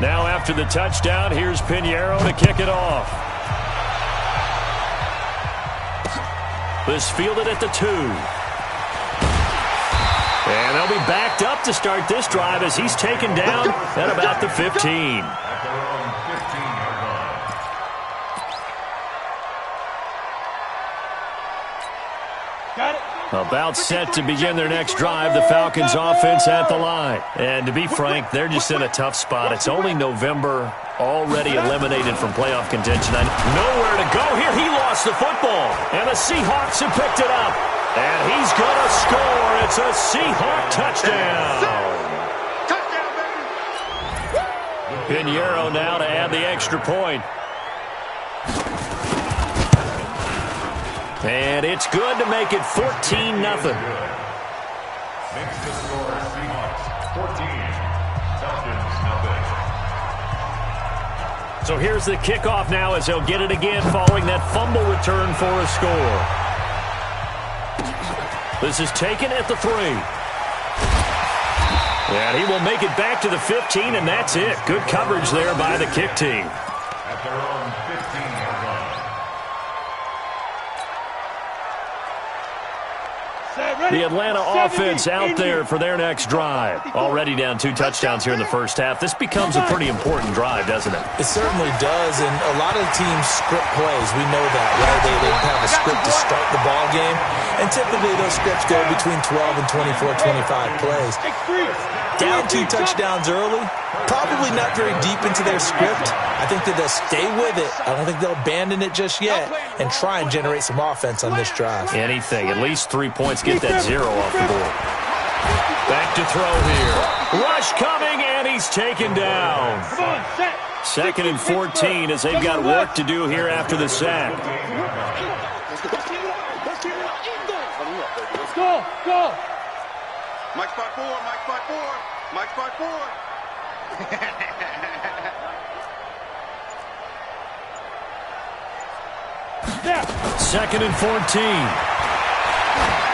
Now after the touchdown, here's Pinheiro to kick it off. This fielded at the 2. And they'll be backed up to start this drive as he's taken down at about the 15. About set to begin their next drive, the Falcons offense at the line. And to be frank, they're just in a tough spot. It's only November, already eliminated from playoff contention. Nowhere to go here. He lost the football. And the Seahawks have picked it up. And he's going to score. It's a Seahawk touchdown. Pinheiro now to add the extra point. And it's good to make it 14-0. Makes the score Seahawks 14, Falcons 0. So here's the kickoff now as they'll get it again following that fumble return for a score. This is taken at the 3. And he will make it back to the 15, and that's it. Good coverage there by the kick team. At their own 15-yard line. The Atlanta offense out there for their next drive. Already down 2 touchdowns here in the first half. This becomes a pretty important drive, doesn't it? It certainly does, and a lot of teams script plays. We know that, right? They have a script to start the ball game, and typically those scripts go between 12 and 24, 25 plays. Down 2 touchdowns early, probably not very deep into their script. I think that they'll stay with it. I don't think they'll abandon it just yet and try and generate some offense on this drive. Anything. At least 3 points. Get that 0 off the board. Back to throw here. Rush coming, and he's taken down. 2nd and 14 as they've got work to do here after the sack. Go, go. Mike spot 4, Mike spot 4, Mike spot 4. 2nd and 14.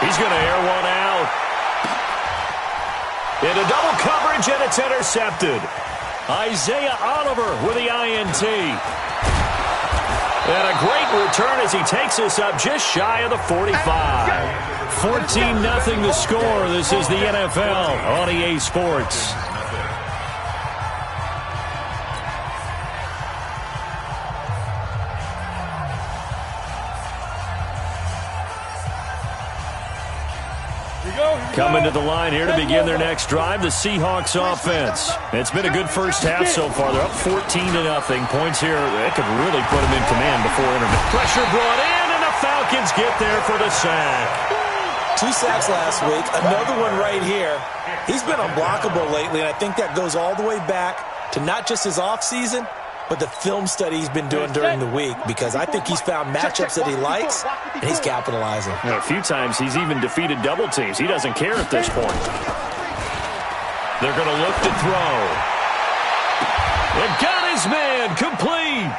He's going to air one out. Into double coverage, and it's intercepted. Isaiah Oliver with the INT. And a great return as he takes us up just shy of the 45. 14-0 the score. This is the NFL on EA Sports. Coming to the line here to begin their next drive, the Seahawks offense. It's been a good first half so far. They're up 14-0. Points here, that could really put them in command before intermission. Pressure brought in, and the Falcons get there for the sack. 2 sacks last week, another one right here. He's been unblockable lately, and I think that goes all the way back to not just his offseason, but the film study he's been doing during the week, because I think he's found matchups that he likes, and he's capitalizing. A few times he's even defeated double teams. He doesn't care at this point. They're going to look to throw. And got his man complete.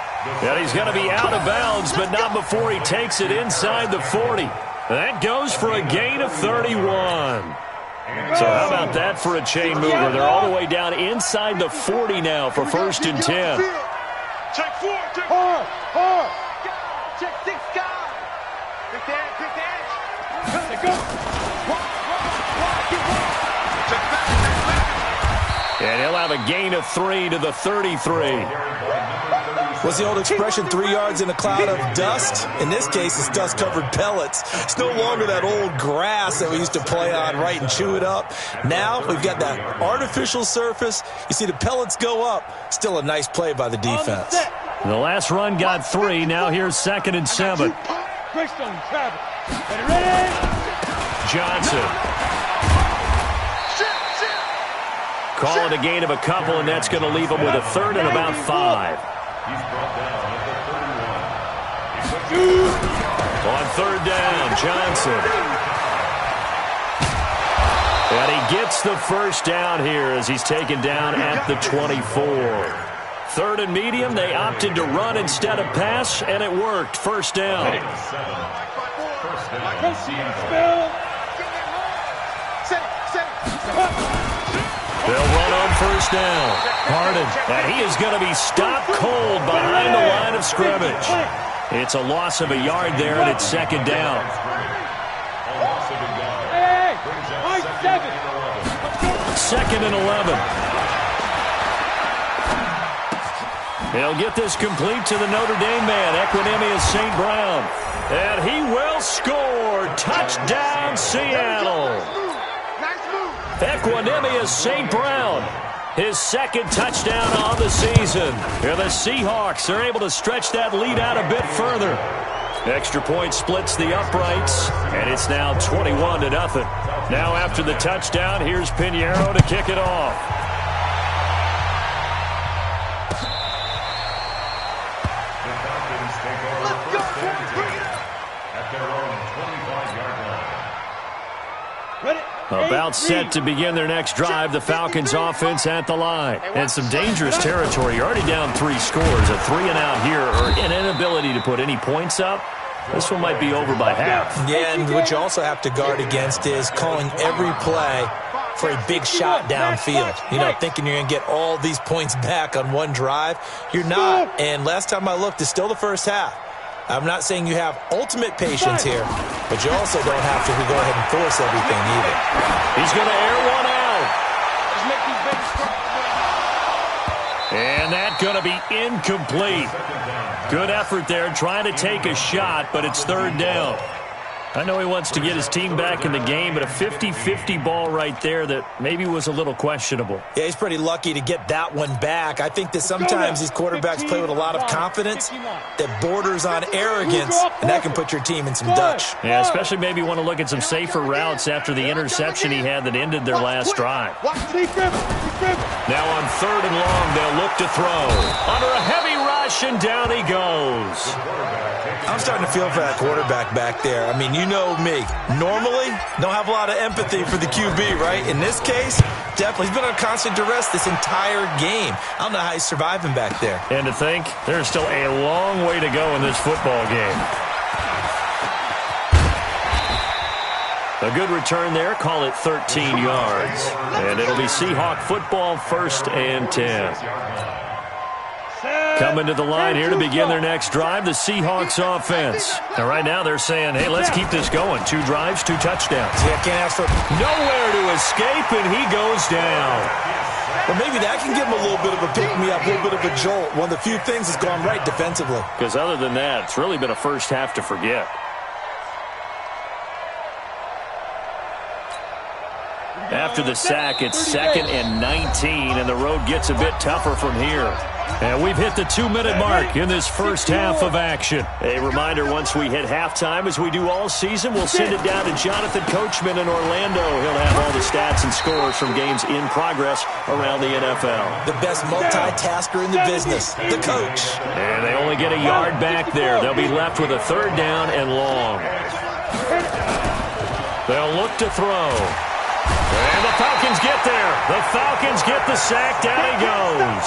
And he's going to be out of bounds, but not before he takes it inside the 40. That goes for a gain of 31. So how about that for a chain mover? They're all the way down inside the 40 now for 1st and 10. Check 4, check 4. Check 6, guys. Quick dash. Go. Check back. And he'll have a gain of 3 to the 33. What's the old expression, 3 yards in a cloud of dust? In this case, it's dust-covered pellets. It's no longer that old grass that we used to play on, right, and chew it up. Now we've got that artificial surface. You see the pellets go up. Still a nice play by the defense. The last run got 3. Now here's 2nd and 7. Greystone, Travis. Ready? Johnson. Call it a gain of a couple, and that's going to leave him with a 3rd and about 5. He's brought down at the 31. On 3rd down, Johnson. And he gets the first down here as he's taken down at the 24. 3rd and medium, they opted to run instead of pass, and it worked. 1st down. First down, Seattle. They'll run on first down. Harden, and he is going to be stopped cold behind the line of scrimmage. It's a loss of a yard there, and it's second down. Second and 11. He'll get this complete to the Notre Dame man, Equinemius St. Brown. And he will score. Touchdown, Seattle. Equinemius St. Brown, his second touchdown on the season. Here the Seahawks are able to stretch that lead out a bit further. Extra point splits the uprights, and it's now 21-0. Now after the touchdown, here's Pinheiro to kick it off. About set to begin their next drive, the Falcons offense at the line. And some dangerous territory. You're already down 3 scores. A 3-and-out here, or an inability to put any points up. This one might be over by half. Yeah, and what you also have to guard against is calling every play for a big shot downfield. You know, thinking you're going to get all these points back on one drive. You're not. And last time I looked, it's still the first half. I'm not saying you have ultimate patience here, but you also don't have to go ahead and force everything either. He's going to air one out. And that's going to be incomplete. Good effort there trying to take a shot, but it's third down. I know he wants to get his team back in the game, but a 50-50 ball right there that maybe was a little questionable. Yeah, he's pretty lucky to get that one back. I think that sometimes these quarterbacks play with a lot of confidence that borders on arrogance, and that can put your team in some Dutch. Yeah, especially maybe want to look at some safer routes after the interception he had that ended their last drive. Now on third and long, they'll look to throw. Under a heavy rush, and down he goes. I'm starting to feel for that quarterback back there. I mean, you know me. Normally, don't have a lot of empathy for the QB, right? In this case, definitely. He's been on constant duress this entire game. I don't know how he's surviving back there. And to think, there's still a long way to go in this football game. A good return there. Call it 13 yards. And it'll be Seahawk football, 1st and 10. Coming to the line here to begin their next drive, the Seahawks offense. And right now they're saying, hey, let's keep this going. 2 drives, 2 touchdowns. Yeah, can't ask for nowhere to escape, and he goes down. Well, maybe that can give him a little bit of a pick-me-up, a little bit of a jolt. One of the few things that's gone right defensively. Because other than that, it's really been a first half to forget. After the sack, it's 2nd and 19, and the road gets a bit tougher from here. And we've hit the 2-minute mark in this first half of action. A reminder, once we hit halftime, as we do all season, we'll send it down to Jonathan Coachman in Orlando. He'll have all the stats and scores from games in progress around the NFL. The best multitasker in the business, the coach. And they only get a yard back there. They'll be left with a 3rd down and long. They'll look to throw. And the Falcons get there. The Falcons get the sack. Down he goes.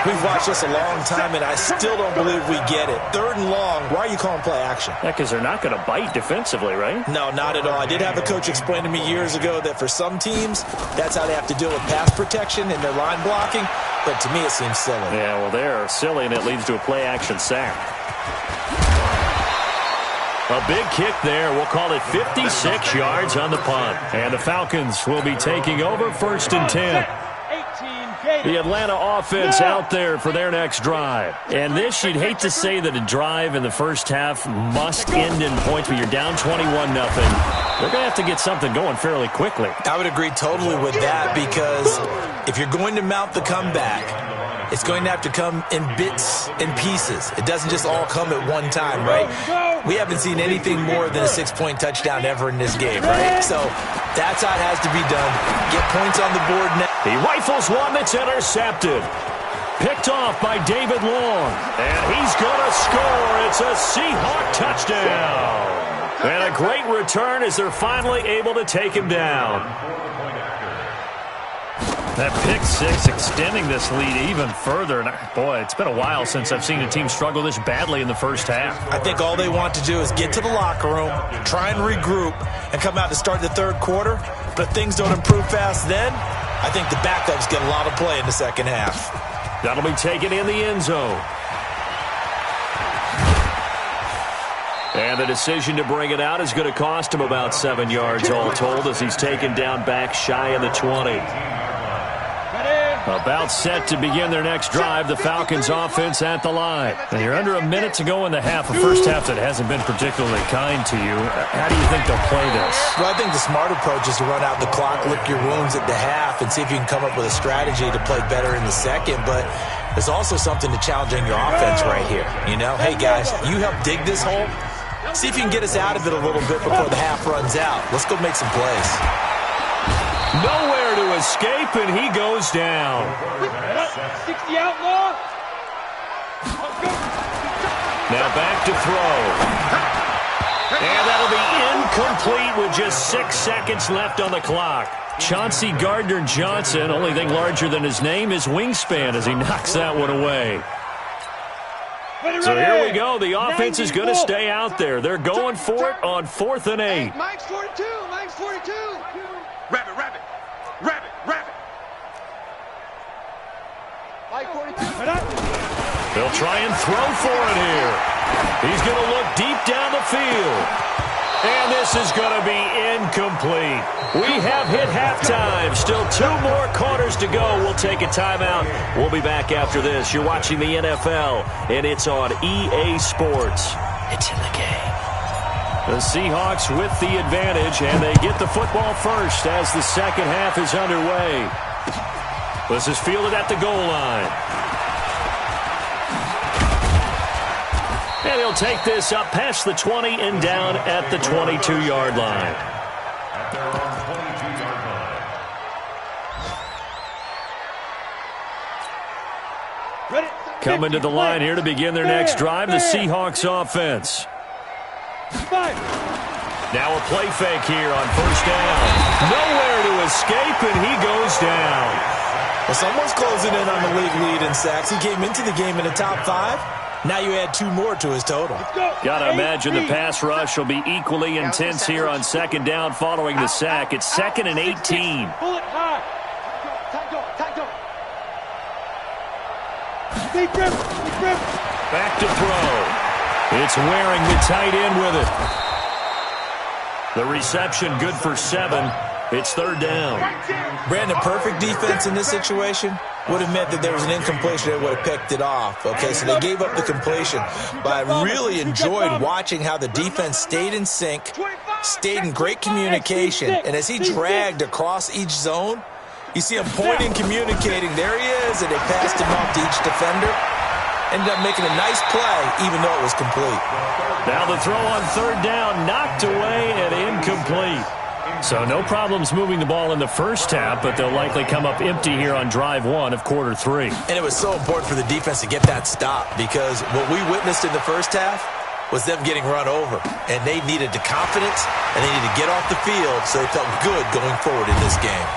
We've watched this a long time, and I still don't believe we get it. 3rd and long. Why are you calling play action? Yeah, because they're not going to bite defensively, right? No, not at all. I did have a coach explain to me years ago that for some teams, that's how they have to deal with pass protection and their line blocking. But to me, it seems silly. Yeah, well, they're silly, and it leads to a play action sack. A big kick there. We'll call it 56 yards on the punt. And the Falcons will be taking over 1st and 10. The Atlanta offense out there for their next drive. And this, you'd hate to say that a drive in the first half must end in points, but you're down 21-0. They're going to have to get something going fairly quickly. I would agree totally with that, because if you're going to mount the comeback, it's going to have to come in bits and pieces. It doesn't just all come at one time, right? We haven't seen anything more than a 6-point touchdown ever in this game, right? So that's how it has to be done. Get points on the board now. He rifles one that's intercepted. Picked off by David Long. And he's going to score. It's a Seahawk touchdown. And a great return as they're finally able to take him down. That pick 6 extending this lead even further. And boy, it's been a while since I've seen a team struggle this badly in the first half. I think all they want to do is get to the locker room, try and regroup, and come out to start the 3rd quarter. But if things don't improve fast then, I think the backups get a lot of play in the second half. That'll be taken in the end zone. And the decision to bring it out is going to cost him about 7 yards all told as he's taken down back shy of the 20. About set to begin their next drive, the Falcons offense at the line. And you're under a minute to go in the half, a first half that hasn't been particularly kind to you. How do you think they'll play this? Well, I think the smart approach is to run out the clock, lick your wounds at the half, and see if you can come up with a strategy to play better in the second. But there's also something to challenging your offense right here. You know, hey, guys, you help dig this hole. See if you can get us out of it a little bit before the half runs out. Let's go make some plays. Nowhere to escape, and he goes down. 60 outlaw. Now back to throw. And that'll be incomplete with just 6 seconds left on the clock. Chauncey Gardner-Johnson, only thing larger than his name is wingspan as he knocks that one away. So here we go. The offense is going to stay out there. They're going for it on 4th and 8. Mike's 42. Mike's 42. Rabbit, rabbit, rabbit, rabbit. Mike 42. They'll try and throw for it here. He's going to look deep down the field. And this is going to be incomplete. We have hit halftime. Still 2 more quarters to go. We'll take a timeout. We'll be back after this. You're watching the NFL, and it's on EA Sports. It's in the game. The Seahawks with the advantage, and they get the football first as the second half is underway. This is fielded at the goal line. And he'll take this up past the 20 and down at the 22-yard line. At their own 22-yard line. Ready? Coming to the line here to begin their next drive, the Seahawks offense. 5. Now a play fake here on first down. Nowhere to escape, and he goes down. Well, someone's closing in on the league lead in sacks. He came into the game in the top 5. Now you add 2 more to his total. Got to imagine the pass rush will be equally intense here on second down following the sack. It's 2nd and 18. Pull it high. Tight go. Deep grip. Back to throw. It's wearing the tight end with it. The reception good for 7. It's 3rd down. Brandon, perfect defense in this situation would have meant that there was an incompletion that would have picked it off. Okay, so they gave up the completion. But I really enjoyed watching how the defense stayed in sync, stayed in great communication, and as he dragged across each zone, you see him pointing, communicating. There he is, and they passed him off to each defender. Ended up making a nice play, even though it was complete. Now the throw on 3rd down, knocked away and incomplete. So no problems moving the ball in the first half, but they'll likely come up empty here on drive 1 of quarter 3. And it was so important for the defense to get that stop because what we witnessed in the first half was them getting run over. And they needed the confidence, and they needed to get off the field so they felt good going forward in this game.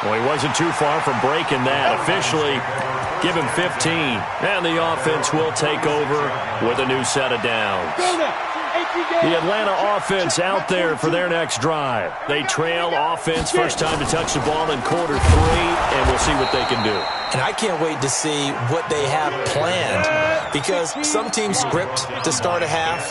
Well, he wasn't too far from breaking that. Officially, give him 15. And the offense will take over with a new set of downs. The Atlanta offense out there for their next drive. They trail offense, first time to touch the ball in quarter 3, and we'll see what they can do. And I can't wait to see what they have planned because some teams script to start a half.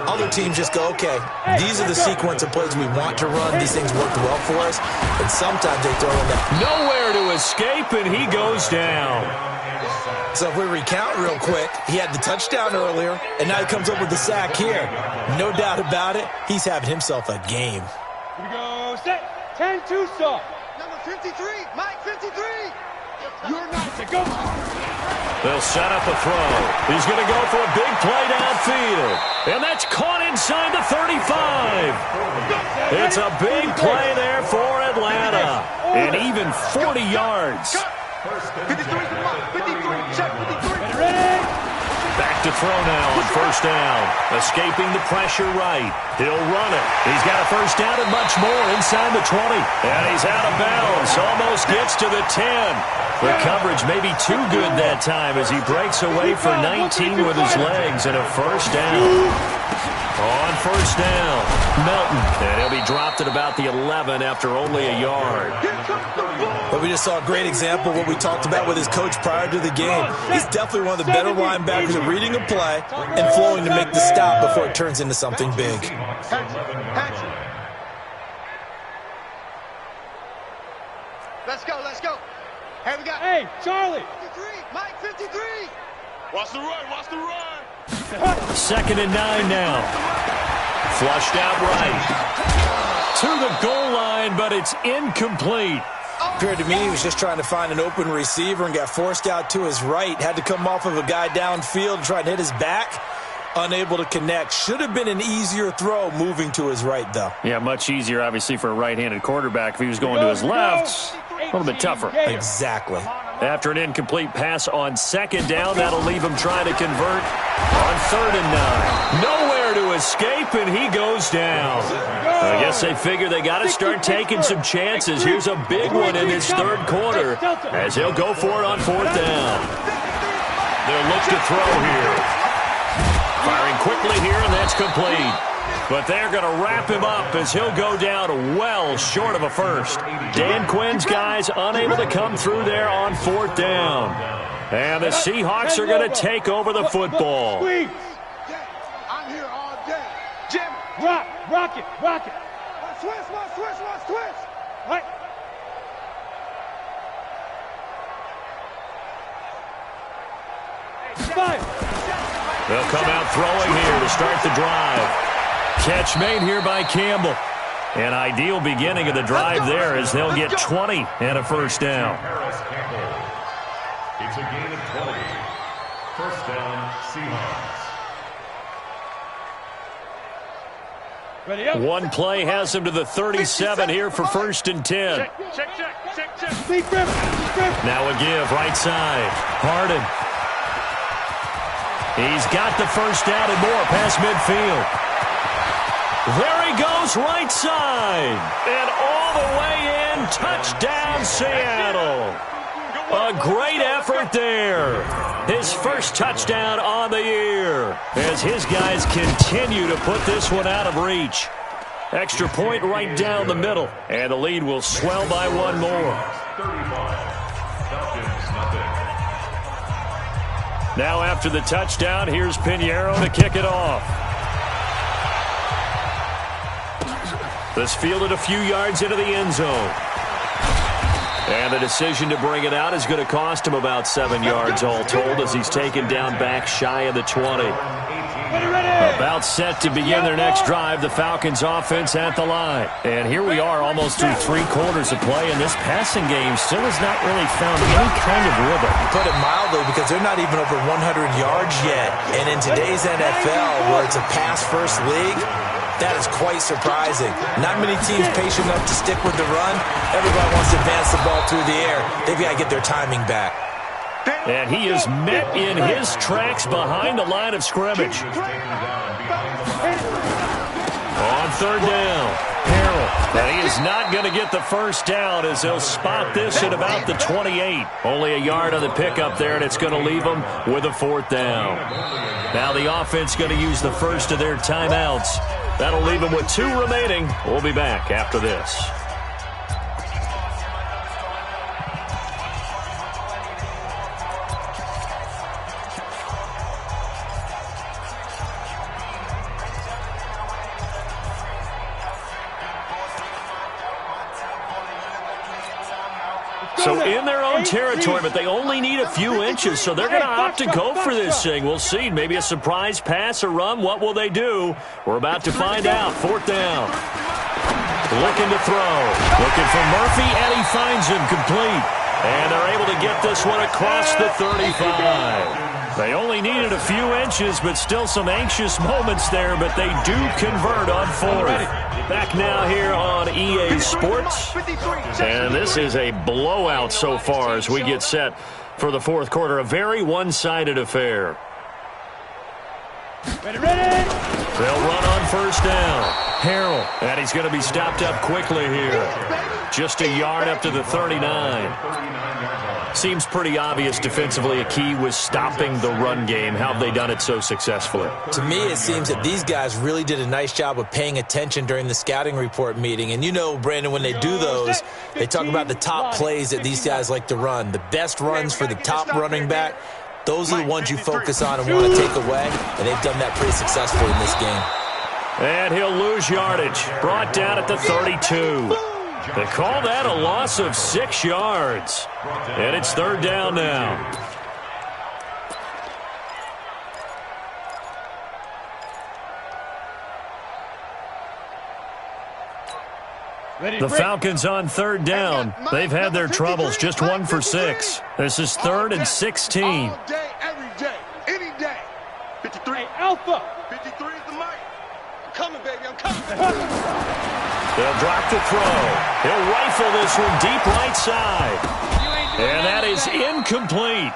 Other teams just go, okay, these are the sequence of plays we want to run. These things worked well for us. And sometimes they throw in that. Nowhere to escape, and he goes down. So if we recount real quick, he had the touchdown earlier, and now he comes up with the sack here. No doubt about it, he's having himself a game. Here we go. Set. 10-2 soft. Number 53, Mike 53. You're not to go. They'll set up a throw. He's going to go for a big play downfield. And that's caught inside the 35. It's a big play there for Atlanta. And even 40 yards. 53, Mike 53, check 53. Ready? Back to throw now on first down. Escaping the pressure right. He'll run it. He's got a first down and much more inside the 20. And he's out of bounds. Almost gets to the 10. The coverage may be too good that time as he breaks away for 19 with his legs and a first down. On first down, Melton. And he'll be dropped at about the 11 after only a yard. But we just saw a great example of what we talked about with his coach prior to the game. He's definitely one of the better linebackers at reading a play and flowing to make the stop before it turns into something big. Let's go, let's go. Here we go. Hey, Charlie. 53, Mike 53. Watch the run, watch the run. 2nd and 9 now. Flushed out right. To the goal line, but it's incomplete. Appeared to me he was just trying to find an open receiver and got forced out to his right. Had to come off of a guy downfield and try to hit his back. Unable to connect. Should have been an easier throw moving to his right, though. Yeah, much easier, obviously, for a right-handed quarterback. If he was going to his left, a little bit tougher. Exactly. After an incomplete pass on 2nd down, that'll leave him trying to convert on 3rd and 9. Nowhere to escape, and he goes down. I guess they figure they got to start taking some chances. Here's a big one in this 3rd quarter as he'll go for it on 4th down. They'll look to throw here. Firing quickly here, and that's complete. But they're going to wrap him up as he'll go down well short of a first. Dan Quinn's guys unable to come through there on 4th down. And the Seahawks are going to take over the football. Squeeze. I'm here all day. Jim. Rock it. Switch. Right. Fire. They'll come out throwing here to start the drive. Catch made here by Campbell. An ideal beginning of the drive there as they'll get 20 and a first down. It's a gain of 20. First down, Seahawks. Ready up. One play has him to the 37 here for 1st and 10. Check. Deep grip. Now a give right side. Harden. He's got the first down and more past midfield. There he goes right side. And all the way in. Touchdown, Seattle. A great effort there. His first touchdown on the year as his guys continue to put this one out of reach. Extra point right down the middle, and the lead will swell by one more. 35. Falcons, nothing. Now after the touchdown, here's Pinheiro to kick it off. This fielded a few yards into the end zone. And the decision to bring it out is going to cost him about 7 yards all told as he's taken down back shy of the 20. About set to begin their next drive, the Falcons offense at the line. And here we are almost through 3 quarters of play, and this passing game still has not really found any kind of rhythm. Put it mildly, because they're not even over 100 yards yet. And in today's NFL, where it's a pass-first league, that is quite surprising. Not many teams patient enough to stick with the run. Everybody wants to advance the ball through the air. They've got to get their timing back. And he is met in his tracks behind the line of scrimmage. On 3rd down, Harrell. And he is not going to get the first down as they'll spot this at about the 28. Only a yard on the pickup there, and it's going to leave them with a 4th down. Now the offense going to use the first of their timeouts. That'll leave them with 2 remaining. We'll be back after this. So in their own territory, but they only need a few inches, so they're going to opt to go for this thing. We'll see. Maybe a surprise pass or run. What will they do? We're about to find out. 4th down. Looking to throw. Looking for Murphy, and he finds him complete. And they're able to get this one across the 35. They only needed a few inches, but still some anxious moments there, but they do convert on 4th. Back now here on EA Sports. And this is a blowout so far as we get set for the 4th quarter. A very one-sided affair. Ready. They'll run on 1st down. Harrell, and he's going to be stopped up quickly here. Just a yard up to the 39. 39 yards line. Seems pretty obvious defensively a key was stopping the run game. How have they done it so successfully? To me, it seems that these guys really did a nice job of paying attention during the scouting report meeting. And you know, Brandon, when they do those, they talk about the top plays that these guys like to run. The best runs for the top running back, those are the ones you focus on and want to take away. And they've done that pretty successfully in this game. And he'll lose yardage. Brought down at the 32. They call that a loss of 6 yards. And it's third down now. The Falcons on third down. They've had their troubles, just 1 for 6. This is 3rd and 16. All day, every day, any day. 53. Hey, Alpha. 53 is the mic. I'm coming, baby. I'm coming. They'll drop the throw. He'll rifle this one deep right side. And that is incomplete.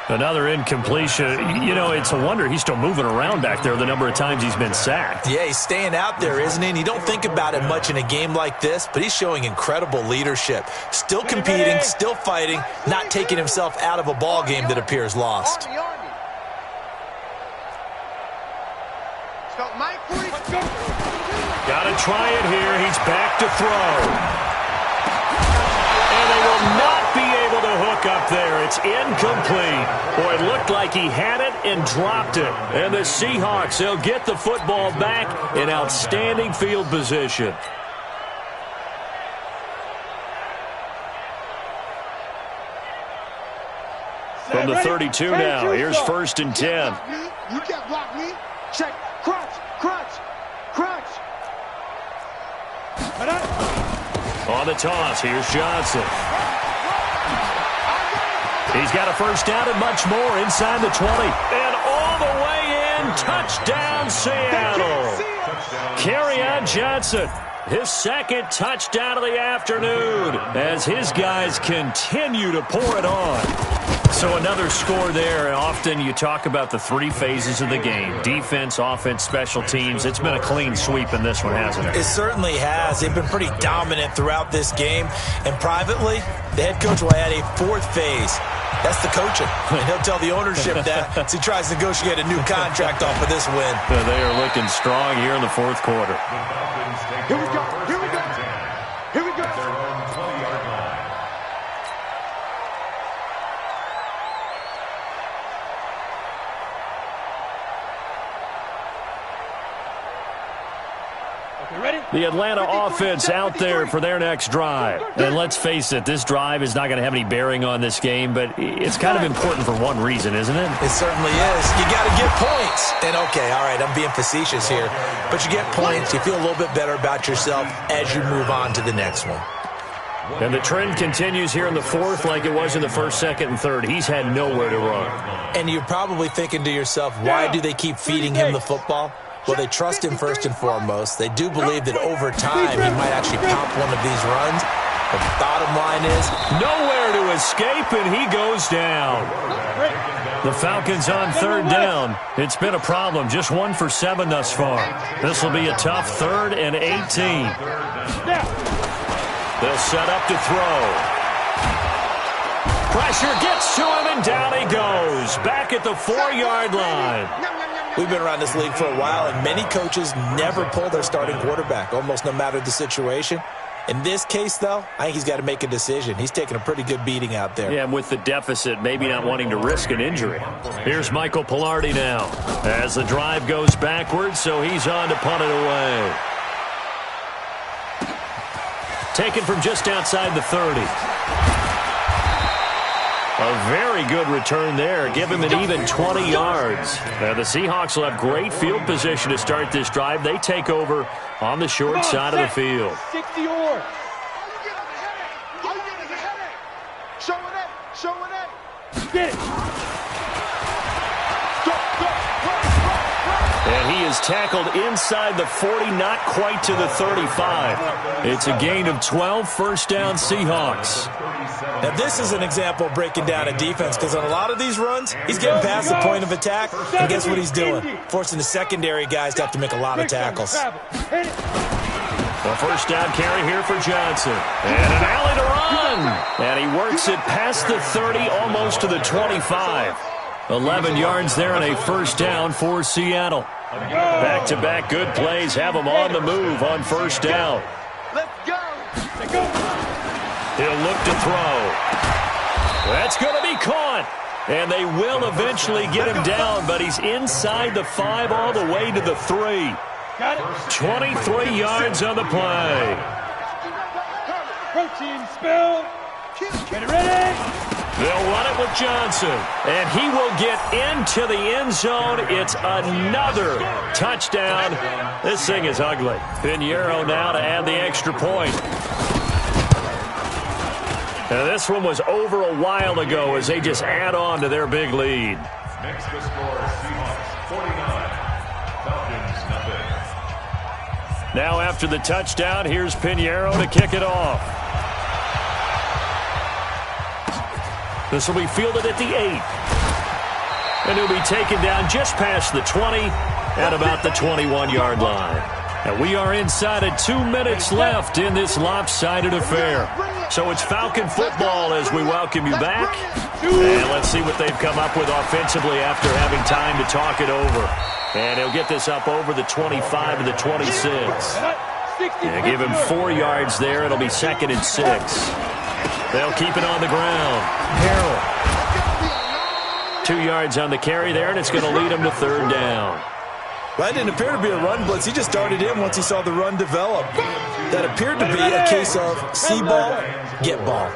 Another incompletion. You know, it's a wonder he's still moving around back there the number of times he's been sacked. Yeah, he's staying out there, isn't he? And you don't think about it much in a game like this, but he's showing incredible leadership. Still competing, still fighting, not taking himself out of a ball game that appears lost. Got to try it here. He's back to throw. And they will not be able to hook up there. It's incomplete. Boy, it looked like he had it and dropped it. And the Seahawks, they'll get the football back in outstanding field position. From the 32 now, here's 1st and 10. You can't block me. Check. Crunch. Crunch. Crunch. On the toss, here's Johnson. He's got a first down and much more inside the 20. And all the way in, touchdown Seattle. Kerryon Johnson, his 2nd touchdown of the afternoon as his guys continue to pour it on. So another score there, and often you talk about the 3 phases of the game. Defense, offense, special teams. It's been a clean sweep in this one, hasn't it? It certainly has. They've been pretty dominant throughout this game. And privately, the head coach will add a 4th phase. That's the coaching. And he'll tell the ownership that as he tries to negotiate a new contract off of this win. They are looking strong here in the 4th quarter. Here we go. Here we go. Here we go. The Atlanta offense out there for their next drive. And let's face it, this drive is not going to have any bearing on this game, but it's kind of important for one reason, isn't it? It certainly is. You got to get points. And, okay, all right, I'm being facetious here, but you get points. You feel a little bit better about yourself as you move on to the next one. And the trend continues here in the 4th like it was in the 1st, 2nd, and 3rd. He's had nowhere to run. And you're probably thinking to yourself, why do they keep feeding him the football? Well, they trust him first and foremost. They do believe that over time he might actually pop one of these runs. But the bottom line is nowhere to escape, and he goes down. The Falcons on 3rd down. It's been a problem. Just 1 for 7 thus far. This will be a tough 3rd and 18. They'll set up to throw. Pressure gets to him, and down he goes. Back at the 4-yard line. We've been around this league for a while, and many coaches never pull their starting quarterback, almost no matter the situation. In this case, though, I think he's got to make a decision. He's taking a pretty good beating out there. Yeah, and with the deficit, maybe not wanting to risk an injury. Here's Michael Pilardi now as the drive goes backwards, so he's on to punt it away. Taken from just outside the 30. A very good return there. Give him an even 20 yards. Now, the Seahawks will have great field position to start this drive. They take over on the short side of the field. 60 yards. Show it. Show it. Get it. And he is tackled inside the 40, not quite to the 35. It's a gain of 12, first down Seahawks. Now, this is an example of breaking down a defense, because on a lot of these runs, he's getting past the point of attack, and guess what he's doing? Forcing the secondary guys to have to make a lot of tackles. A first down carry here for Johnson. And an alley to run. And he works it past the 30, almost to the 25. 11 yards there and a first down for Seattle. Back-to-back good plays have them on the move on first down. Let's go. He'll look to throw. That's going to be caught. And they will eventually get him down, but he's inside the 5 all the way to the 3. 23 yards on the play. Protein spill. Get it ready. They'll run it with Johnson, and he will get into the end zone. It's another touchdown. This thing is ugly. Pinheiro now to add the extra point. And this one was over a while ago as they just add on to their big lead. Next to score, Seahawks 49, Falcons nothing. Now after the touchdown, here's Pinheiro to kick it off. This will be fielded at the 8. And he'll be taken down just past the 20 at about the 21-yard line. And we are inside of 2 minutes left in this lopsided affair. So it's Falcon football as we welcome you back. And let's see what they've come up with offensively after having time to talk it over. And he'll get this up over the 25 to the 26. And give him 4 yards there. It'll be 2nd and 6. They'll keep it on the ground. Harrell. 2 yards on the carry there, and it's going to lead him to 3rd down. That didn't appear to be a run blitz. He just darted in once he saw the run develop. That appeared to be a case of see ball, get ball.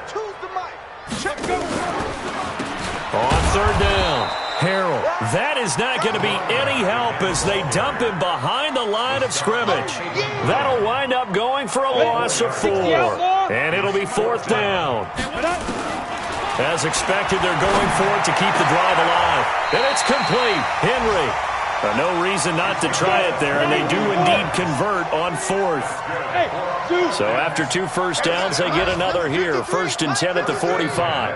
On 3rd down, Harrell. That is not going to be any help as they dump him behind the line of scrimmage. That'll wind up going for a loss of 4. And it'll be 4th down. As expected, they're going for it to keep the drive alive. And it's complete. Henry. No reason not to try it there, and they do indeed convert on 4th. So after 2 first downs, they get another here. 1st and 10 at the 45.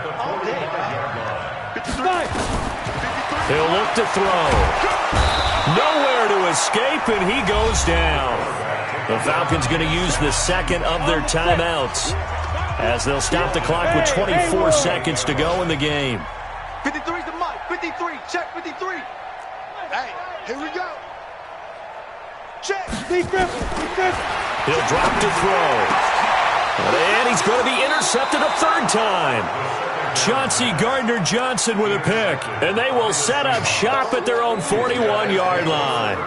He'll look to throw. Nowhere to escape, and he goes down. The Falcons going to use the 2nd of their timeouts as they'll stop the clock with 24 seconds to go in the game. 53's the mic. 53. Check 53. Hey, here we go. Check. He'll drop to throw. And he's going to be intercepted a 3rd time. Chauncey Gardner-Johnson with a pick. And they will set up shop at their own 41-yard line.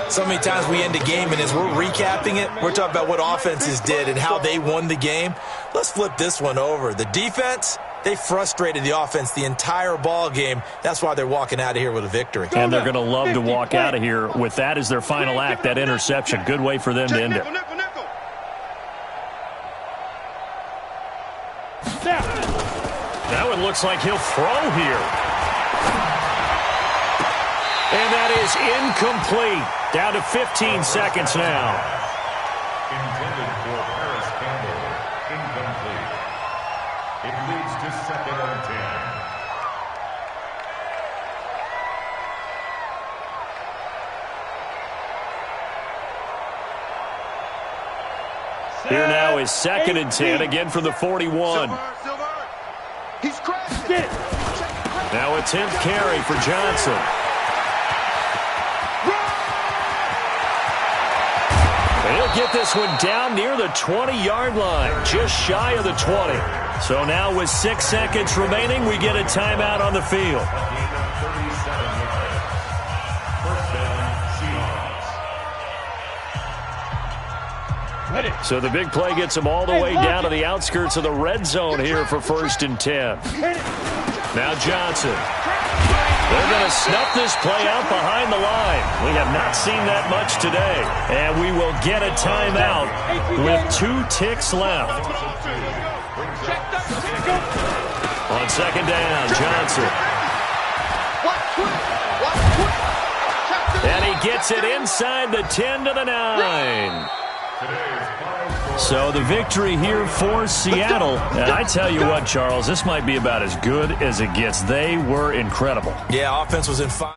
So many times we end a game, and as we're recapping it, we're talking about what offenses did and how they won the game. Let's flip this one over. The defense, they frustrated the offense the entire ball game. That's why they're walking out of here with a victory. And they're going to love to walk out of here with that as their final act, that interception. Good way for them to end it. That one looks like he'll throw here. And that is incomplete. Down to 15 seconds now. Intended for Paris Campbell. Incomplete. It leads to 2nd and 10. Here now is 2nd and 10, again from the 41. Silver. He's crashing. Now a 10th carry for Johnson. He'll get this one down near the 20-yard line, just shy of the 20. So now with 6 seconds remaining, we get a timeout on the field. So the big play gets them all the way down to the outskirts of the red zone here for 1st and 10. Now Johnson. They're going to snuff this play out behind the line. We have not seen that much today. And we will get a timeout with 2 ticks left. On 2nd down, Johnson. And he gets it inside the 10 to the 9. So the victory here for Seattle. And I tell you what, Charles, this might be about as good as it gets. They were incredible. Yeah, offense was in fire.